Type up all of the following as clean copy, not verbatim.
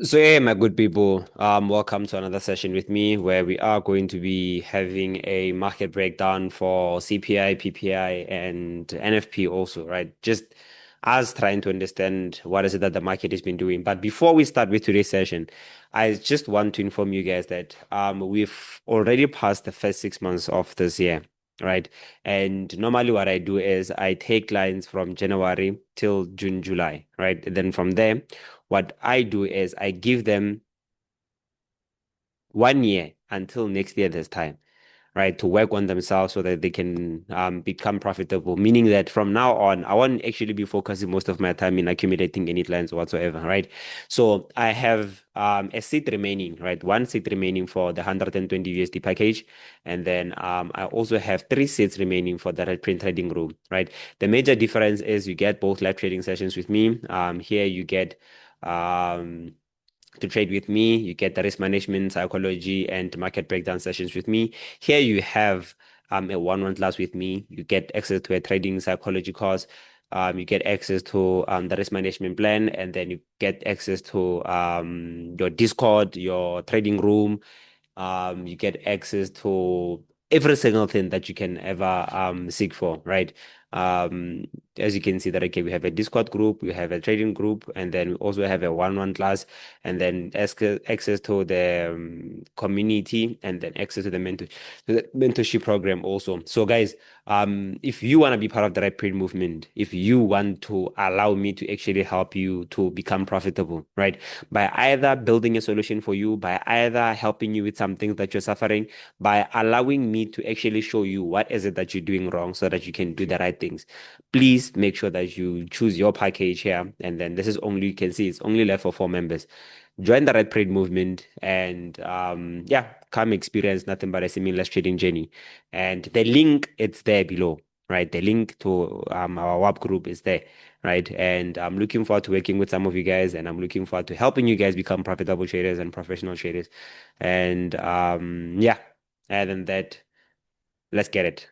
So hey, my good people, welcome to another session with me where we are going to be having a market breakdown for CPI, PPI, and NFP also, right? Just us trying to understand what is it that the market has been doing. But before we start with today's session, I just want to inform you guys that we've already passed the first 6 months of this year. Right. And normally what I do is I take lines from January till June, July, right? Then from there, what I do is I give them 1 year until next year this time, right, to work on themselves so that they can become profitable. Meaning that from now on, I won't actually be focusing most of my time in accumulating any clients whatsoever, right? So I have a seat remaining, right? One seat remaining for the 120 USD package. And then I also have three seats remaining for the red print trading room, right? The major difference is you get both live trading sessions with me. Here you get um to trade with me. You get the risk management, psychology, and market breakdown sessions with me. Here you have a one-on-one class with me. You get access to a trading psychology course. You get access to the risk management plan, and then you get access to your Discord, your trading room. You get access to every single thing that you can ever seek for, right? Um, as you can see that okay, we have a Discord group, we have a trading group, and then we also have a one-on-one class, and then access to the community, and then access to the mentorship program also. So guys, if you want to be part of the Red Print movement, if you want to allow me to actually help you to become profitable, right? By either building a solution for you, by either helping you with some things that you're suffering, by allowing me to actually show you what is it that you're doing wrong so that you can do the right things. Please make sure that you choose your package here. And then this is only, you can see it's only left for 4 members. Join the Red Parade movement and yeah, come experience nothing but a seamless trading journey. And the link, it's there below, right? The link to our WhatsApp group is there, right? And I'm looking forward to working with some of you guys, and I'm looking forward to helping you guys become profitable traders and professional traders. And yeah, other than that, let's get it.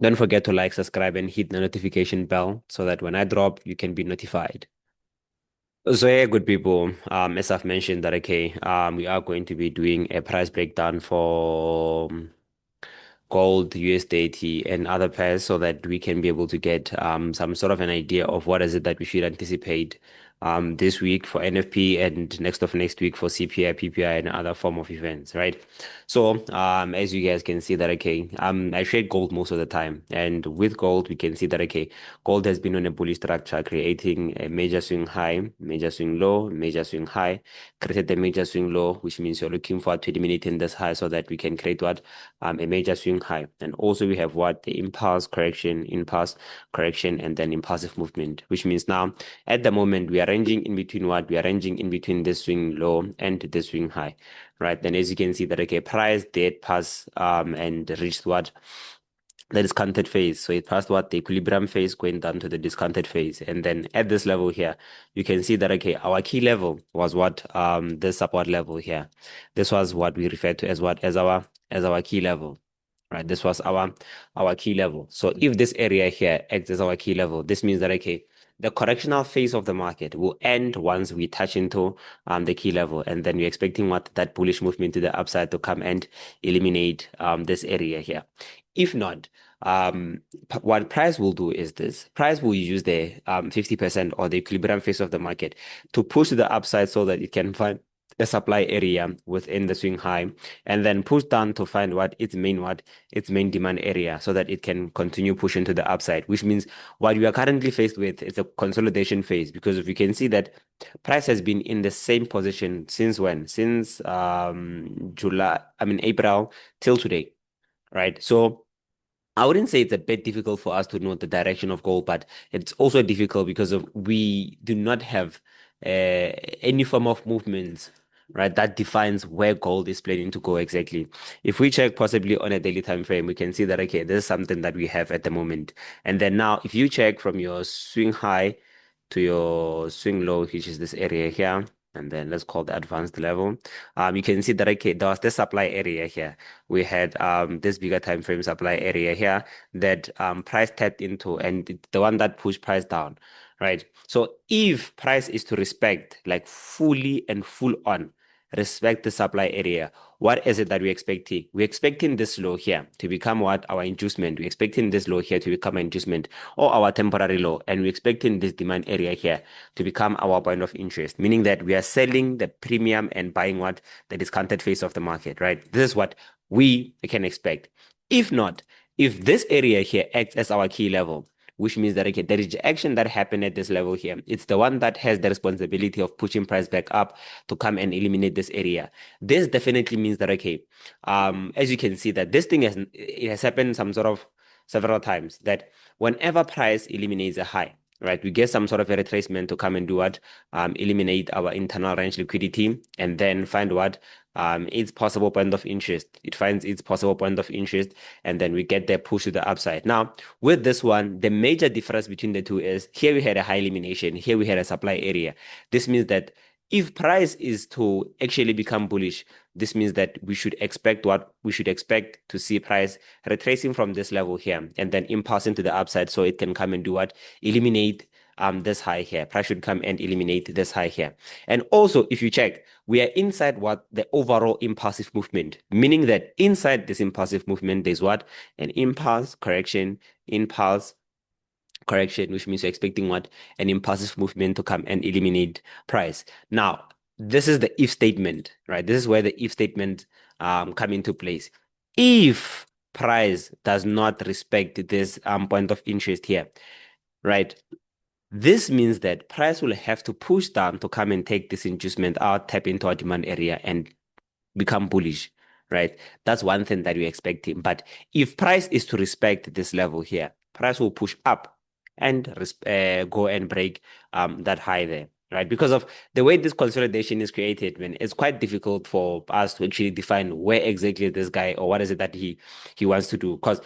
Don't forget to like, subscribe, and hit the notification bell so that when I drop, you can be notified. So yeah, good people. As I've mentioned that okay, we are going to be doing a price breakdown for gold, USD, and other pairs so that we can be able to get some sort of an idea of what is it that we should anticipate this week for NFP and next week for CPI, PPI, and other form of events, right? So as you guys can see that okay, I trade gold most of the time, and with gold we can see that okay, gold has been on a bullish structure, creating a major swing high, major swing low, major swing high, created a major swing low, which means you're looking for 20-minute in this high so that we can create what a major swing high. And also we have what the impulse correction, and then impulsive movement, which means now at the moment we are ranging in between what we are ranging in between this swing low and this swing high, right? Then as you can see that okay, price did pass and reached what the discounted phase. So it passed what the equilibrium phase going down to the discounted phase. And then at this level here, you can see that okay, our key level was what this support level here. This was what we refer to as what as our key level. Right, this was our key level. So if this area here acts as our key level, this means that okay, the correctional phase of the market will end once we touch into the key level, and then we're expecting what that bullish movement to the upside to come and eliminate this area here. If not, what price will do is this: price will use the 50% or the equilibrium phase of the market to push to the upside so that it can find the supply area within the swing high, and then push down to find what its main demand area so that it can continue pushing to the upside, which means what we are currently faced with is a consolidation phase, because if you can see that price has been in the same position since when? Since April till today, right? So I wouldn't say it's a bit difficult for us to know the direction of gold, but it's also difficult because of we do not have any form of movements, right, that defines where gold is planning to go exactly. If we check possibly on a daily time frame, we can see that okay, this is something that we have at the moment. And then now, if you check from your swing high to your swing low, which is this area here, And then let's call the advanced level. You can see that okay, there was this supply area here. We had this bigger time frame supply area here that price tapped into, and the one that pushed price down, right? So if price is to respect like fully and full on respect the supply area, what is it that we're expecting? We're expecting this low here to become what? Our inducement. We're expecting this low here to become an inducement or our temporary low. And we're expecting this demand area here to become our point of interest, meaning that we are selling the premium and buying what? The discounted phase of the market, right? This is what we can expect. If not, if this area here acts as our key level, which means that okay, the rejection that happened at this level here, it's the one that has the responsibility of pushing price back up to come and eliminate this area. This definitely means that okay, as you can see that this thing has happened some sort of several times that whenever price eliminates a high, right, we get some sort of a retracement to come and do what? Eliminate our internal range liquidity and then find what? Its possible point of interest. It finds its possible point of interest, and then we get that push to the upside. Now, with this one, the major difference between the two is here we had a high elimination, here we had a supply area. This means that if price is to actually become bullish, this means that we should expect what we should expect to see price retracing from this level here and then impulsing to the upside so it can come and do what? Eliminate this high here. Price should come and eliminate this high here. And also, if you check, we are inside what? The overall impulsive movement, meaning that inside this impulsive movement, there's what? An impulse, correction, impulse, correction, which means you're expecting what? An impulsive movement to come and eliminate price. Now, this is the if statement, right? This is where the if statement come into place. If price does not respect this point of interest here, right? This means that price will have to push down to come and take this inducement out, tap into our demand area, and become bullish, right? That's one thing that we're expecting. But if price is to respect this level here, price will push up and go and break that high there, right? Because of the way this consolidation is created, when it's quite difficult for us to actually define where exactly this guy or what is it that he wants to do. Because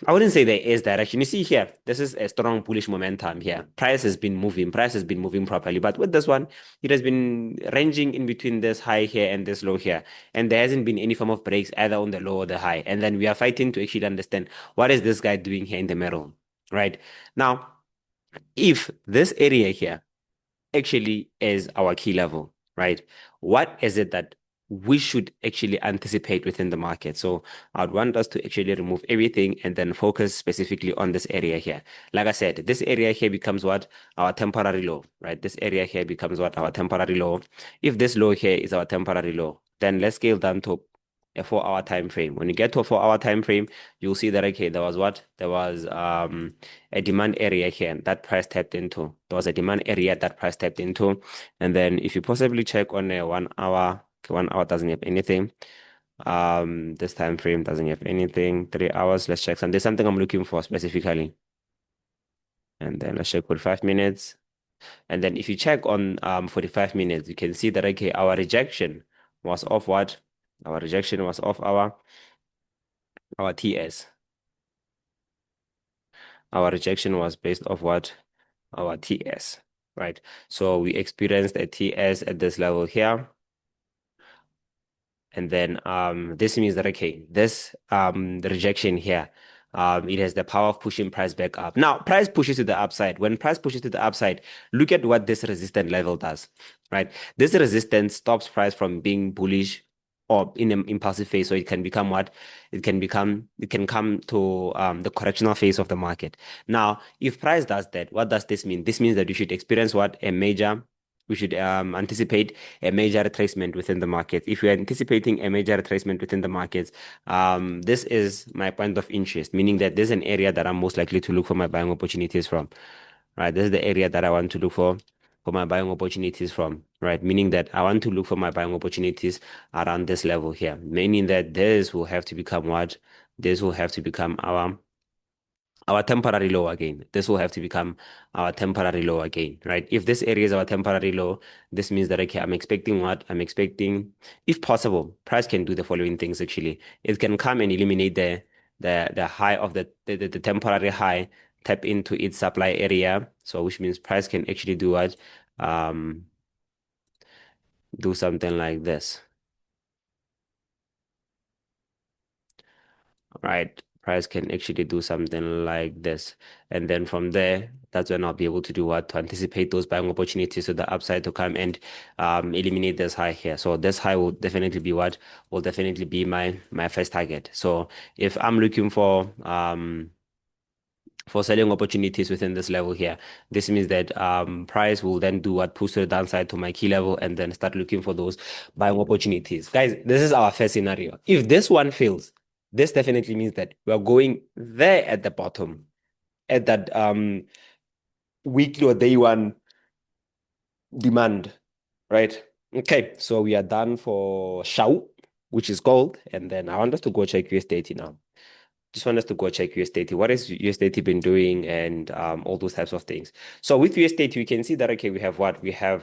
I wouldn't say there is direction. You see here, this is a strong bullish momentum here. Price has been moving properly. But with this one, it has been ranging in between this high here and this low here. And there hasn't been any form of breaks either on the low or the high. And then we are fighting to actually understand what is this guy doing here in the middle, right? Now, if this area here actually is our key level, right? What is it that we should actually anticipate within the market? So I'd want us to actually remove everything and then focus specifically on this area here. Like I said, this area here becomes what? Our temporary low, right? This area here becomes what? Our temporary low. If this low here is our temporary low, then let's scale down to a 4 hour time frame. When you get to a 4 hour time frame, you'll see that okay, there was what? There was a demand area here that price tapped into. There was a demand area that price tapped into. And then if you possibly check on a 1 hour, okay, 1 hour doesn't have anything. This time frame doesn't have anything. 3 hours, let's check some. There's something I'm looking for specifically. And then let's check 45 minutes. And then if you check on 45 minutes, you can see that okay, our rejection was off what? Our rejection was off our TS. Our rejection was based off what? Our TS, right? So we experienced a TS at this level here. And then this means that okay, this the rejection here, it has the power of pushing price back up. Now, price pushes to the upside. When price pushes to the upside, look at what this resistance level does, right? This resistance stops price from being bullish or in an impulsive phase, so it can become what? It can come to the correctional phase of the market. Now, if price does that, what does this mean? This means that you should experience what? We should anticipate a major retracement within the market. If you're anticipating a major retracement within the markets, this is my point of interest, meaning that there's an area that I'm most likely to look for my buying opportunities from, right? This is the area that I want to look for my buying opportunities from, right? Meaning that I want to look for my buying opportunities around this level here, meaning that this will have to become what? This will have to become our temporary low again. This will have to become our temporary low again, right? If this area is our temporary low, this means that, okay, I'm expecting what? I'm expecting, if possible, price can do the following things actually. It can come and eliminate the high of the temporary high, tap into its supply area. So which means price can actually do what? do something like this, right? Price can actually do something like this. And then from there, that's when I'll be able to do what? To anticipate those buying opportunities to the upside to come and eliminate this high here. So this high will definitely be what? Will definitely be my first target. So if I'm looking for selling opportunities within this level here. This means that price will then do what? Push to the downside to my key level and then start looking for those buying opportunities. Guys, this is our first scenario. If this one fails, this definitely means that we are going there at the bottom, at that weekly or day one demand, right? Okay, so we are done for Xauusd, which is gold, and then I want us to go check USD now. Just want us to go check USD. What has USD been doing and all those types of things. So with USD, we can see that, okay, we have what? We have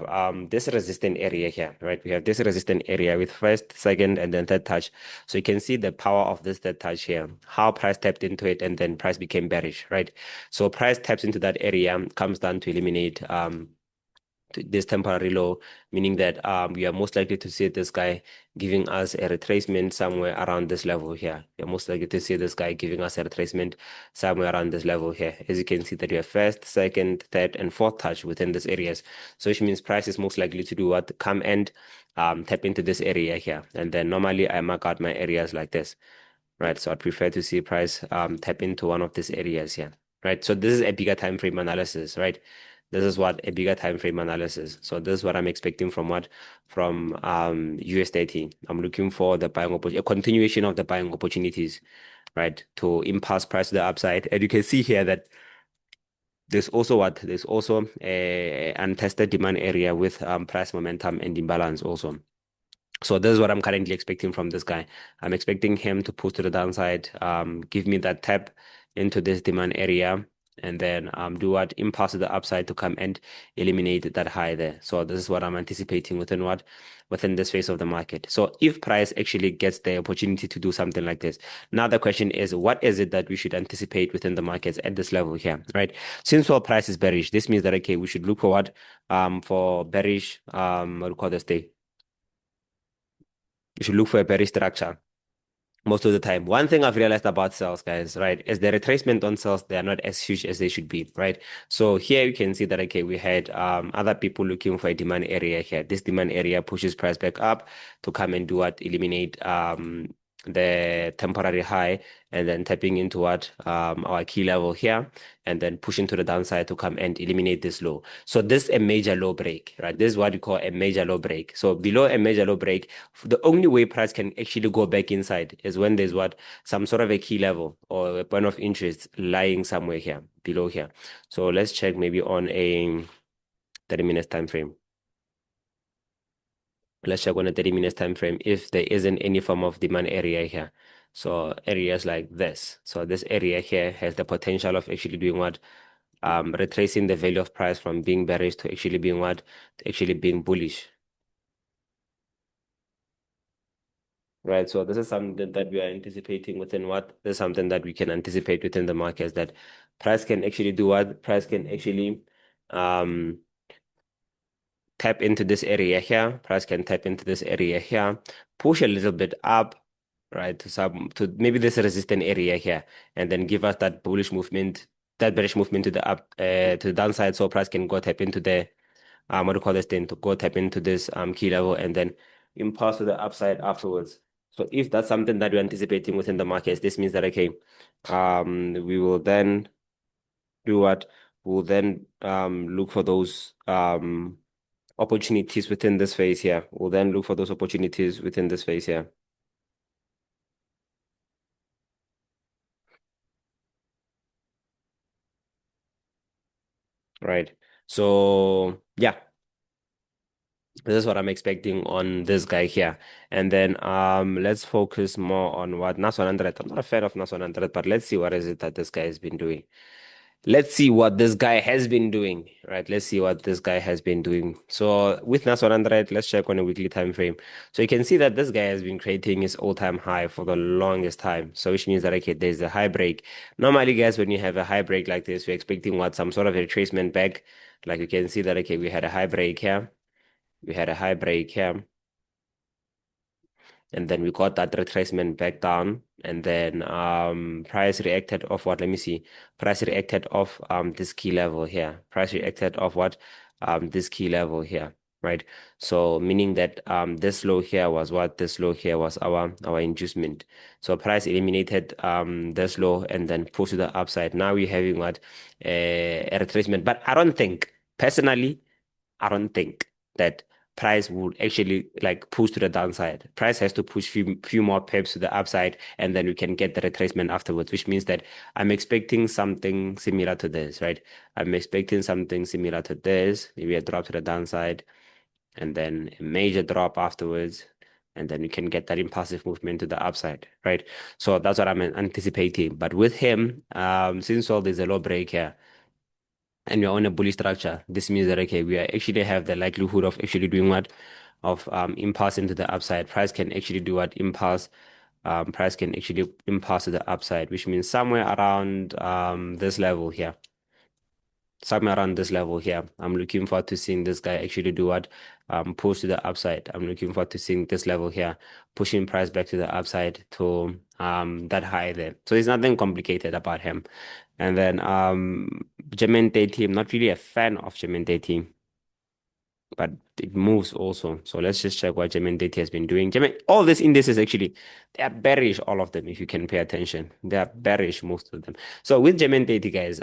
this resistant area here, right? We have this resistant area with first, second, and then third touch. So you can see the power of this third touch here, how price tapped into it and then price became bearish, right? So price taps into that area, comes down to eliminate this temporary low, meaning that we are most likely to see this guy giving us a retracement somewhere around this level here. You're most likely to see this guy giving us a retracement somewhere around this level here. As you can see that you have first, second, third, and fourth touch within these areas. So which means price is most likely to do what? Come and tap into this area here. And then normally I mark out my areas like this. Right, so I'd prefer to see price tap into one of these areas here. Right, so this is a bigger time frame analysis, right? This is what a bigger time frame analysis. So this is what I'm expecting from what? From US30. I'm looking for the buying opportunity, a continuation of the buying opportunities, right? To impulse price to the upside. And you can see here that there's also what? There's also a untested demand area with price momentum and imbalance also. So this is what I'm currently expecting from this guy. I'm expecting him to push to the downside, give me that tap into this demand area, and then do what? Impulse to the upside to come and eliminate that high there. So this is what I'm anticipating within what? Within this phase of the market. So if price actually gets the opportunity to do something like this, now the question is, what is it that we should anticipate within the markets at this level here, right? Since our price is bearish, this means that, okay, we should look for what? For bearish, what do you call this day? You should look for a bearish structure most of the time. One thing I've realized about sales, guys, right, is the retracement on sales, they are not as huge as they should be, right? So here you can see that, okay, we had other people looking for a demand area here. This demand area pushes price back up to come and do what? Eliminate the temporary high and then tapping into what? Our key level here and then pushing to the downside to come and eliminate this low. So this is a major low break, right? This is what you call a major low break. So below a major low break, the only way price can actually go back inside is when there's what? Some sort of a key level or a point of interest lying somewhere here, below here. So let's check maybe on a 30 minutes time frame. Let's check on a 30 minutes time frame if there isn't any form of demand area here. So areas like this. So this area here has the potential of actually doing what? Retracing the value of price from being bearish to actually being what? To actually being bullish. Right. So this is something that we are anticipating within what? This is something that we can anticipate within the markets that price can actually do what? Price can actually um tap into this area here. Price can tap into this area here, push a little bit up, right, to maybe this resistant area here, and then give us that bullish movement, that bearish movement to the up to the downside, so price can go tap into the what do you call this thing, to go tap into this key level and then impulse to the upside afterwards. So if that's something that we're anticipating within the markets, this means that, okay, we will then do what? We'll then look for those opportunities within this phase here. We'll then look for those opportunities within this phase here. Right. So yeah, this is what I'm expecting on this guy here. And then let's focus more on what NAS 100. I'm not a fan of NAS 100, but let's see what is it that this guy has been doing. Let's see what this guy has been doing, right? Let's see what this guy has been doing. So with NAS 100, let's check on a weekly time frame. So you can see that this guy has been creating his all-time high for the longest time. So which means that, okay, there's a high break. Normally, guys, when you have a high break like this, you're expecting what? Some sort of retracement back. Like you can see that, okay, we had a high break here We had a high break here, and then we got that retracement back down, and then price reacted off what, let me see, price reacted off this key level here, price reacted off what, this key level here, right? So meaning that this low here was what, this low here was our inducement. So price eliminated this low and then pushed to the upside. Now we're having what, a retracement. But I don't think, personally, I don't think that price would actually like push to the downside. Price has to push few more pips to the upside, and then we can get the retracement afterwards, which means that I'm expecting something similar to this, right? I'm expecting something similar to this, maybe a drop to the downside, and then a major drop afterwards. And then we can get that impulsive movement to the upside, right? So that's what I'm anticipating. But with him, since all there's a low break here, and we're on a bullish structure, this means that okay, we actually have the likelihood of actually doing what? Of impulse into the upside. Price can actually do what? Impulse. Price can actually impulse to the upside, which means somewhere around this level here. Somewhere around this level here. I'm looking forward to seeing this guy actually do what? Push to the upside. I'm looking forward to seeing this level here, pushing price back to the upside to that high there. So there's nothing complicated about him. And then GER30, I'm not really a fan of GER30, but it moves also. So let's just check what GER30 has been doing. All these indices actually, they are bearish, all of them, if you can pay attention. They are bearish, most of them. So with GER30, guys,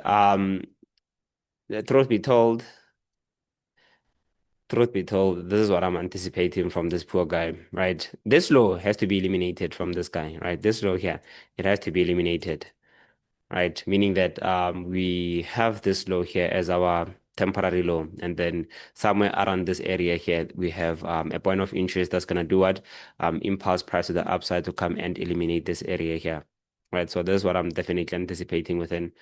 the truth be told, this is what I'm anticipating from this poor guy, right? This low has to be eliminated from this guy, right? This low here, it has to be eliminated, right? Meaning that we have this low here as our temporary low, and then somewhere around this area here, we have a point of interest that's gonna do what? Impulse price to the upside to come and eliminate this area here, right? So this is what I'm definitely anticipating within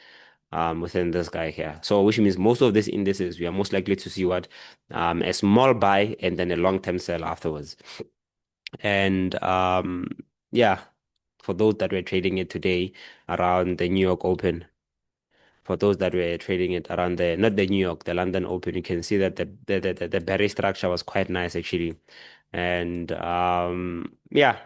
this guy here. So which means most of these indices, we are most likely to see what? A small buy and then a long-term sell afterwards. And yeah, for those that were trading it today around the New York Open, for those that were trading it around the, not the New York, the London Open, you can see that the bearish structure was quite nice actually. And yeah,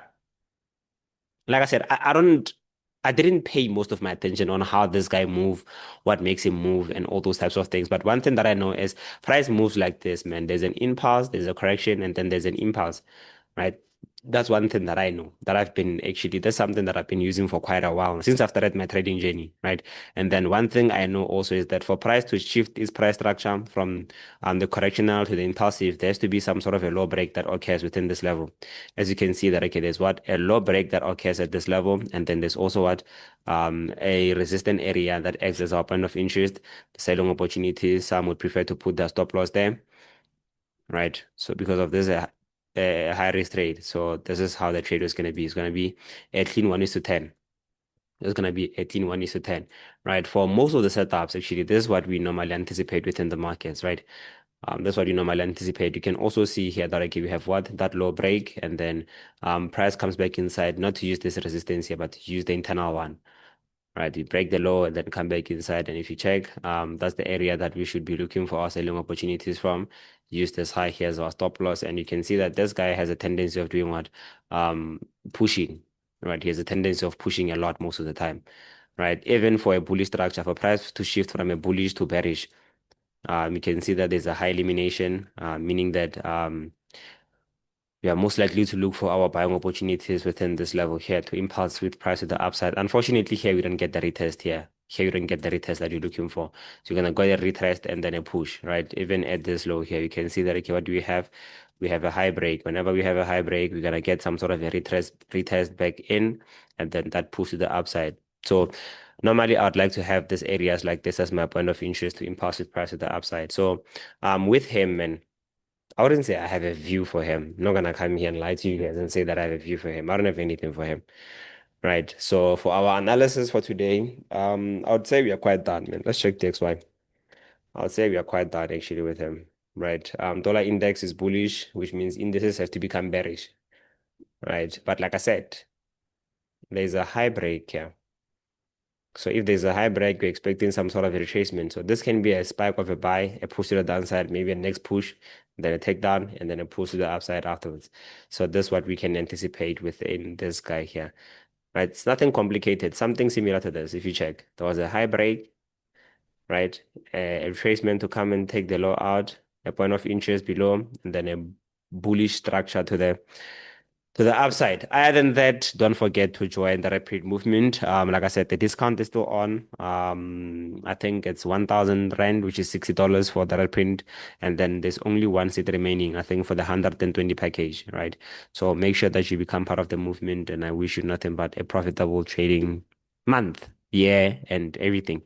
like I said, I didn't pay most of my attention on how this guy move, what makes him move, and all those types of things. But one thing that I know is price moves like this, man. There's an impulse, there's a correction, and then there's an impulse, right? That's one thing that I know that I've been actually, that's something that I've been using for quite a while since I've started my trading journey, right? And then one thing I know also is that for price to shift its price structure from the correctional to the impulsive, there has to be some sort of a low break that occurs within this level. As you can see that, okay, there's what? A low break that occurs at this level, and then there's also what? A resistant area that acts as our point of interest, the selling opportunities. Some would prefer to put their stop loss there, right? So because of this, a high risk trade. So this is how the trade is going to be. It's going to be 18:1:10. It's going to be 18:1:10, right? For most of the setups, actually, this is what we normally anticipate within the markets, right? That's what you normally anticipate. You can also see here that okay, we have what? That low break, and then price comes back inside, not to use this resistance here, but to use the internal one, right? You break the low and then come back inside. And if you check, that's the area that we should be looking for our selling opportunities from. Use this high here as our stop loss. And you can see that this guy has a tendency of doing what? Pushing, right? He has a tendency of pushing a lot most of the time, right? Even for a bullish structure, for price to shift from a bullish to bearish, you can see that there's a high elimination, meaning that we are most likely to look for our buying opportunities within this level here to impulse with price to the upside. Unfortunately, here we don't get the retest here. Here you don't get the retest that you're looking for. So you're gonna go a retest and then a push, right? Even at this low here, you can see that okay, what do we have? We have a high break. Whenever we have a high break, we're gonna get some sort of a retest back in, and then that push to the upside. So normally I'd like to have these areas like this as my point of interest to impulse with price to the upside. So with him, man. I wouldn't say I have a view for him. I'm not gonna come here and lie to you guys and say that I have a view for him. I don't have anything for him. Right. So for our analysis for today, I would say we are quite done, man. Let's check the XY. I would say we are quite done actually with him. Right. Dollar index is bullish, which means indices have to become bearish. Right. But like I said, there's a high break here. So if there's a high break, we're expecting some sort of a retracement. So this can be a spike of a buy, a push to the downside, maybe a next push, then a takedown, and then a push to the upside afterwards. So this is what we can anticipate within this guy here. Right? It's nothing complicated, something similar to this. If you check, there was a high break, right? A retracement to come and take the low out, a point of interest below, and then a bullish structure to the upside. Other than that, don't forget to join the rapid movement. Like I said, the discount is still on. I think it's 1,000 Rand, which is $60 for the rapid, and then there's only one seat remaining, I think, for the 120 package, right? So make sure that you become part of the movement, and I wish you nothing but a profitable trading month, year, and everything.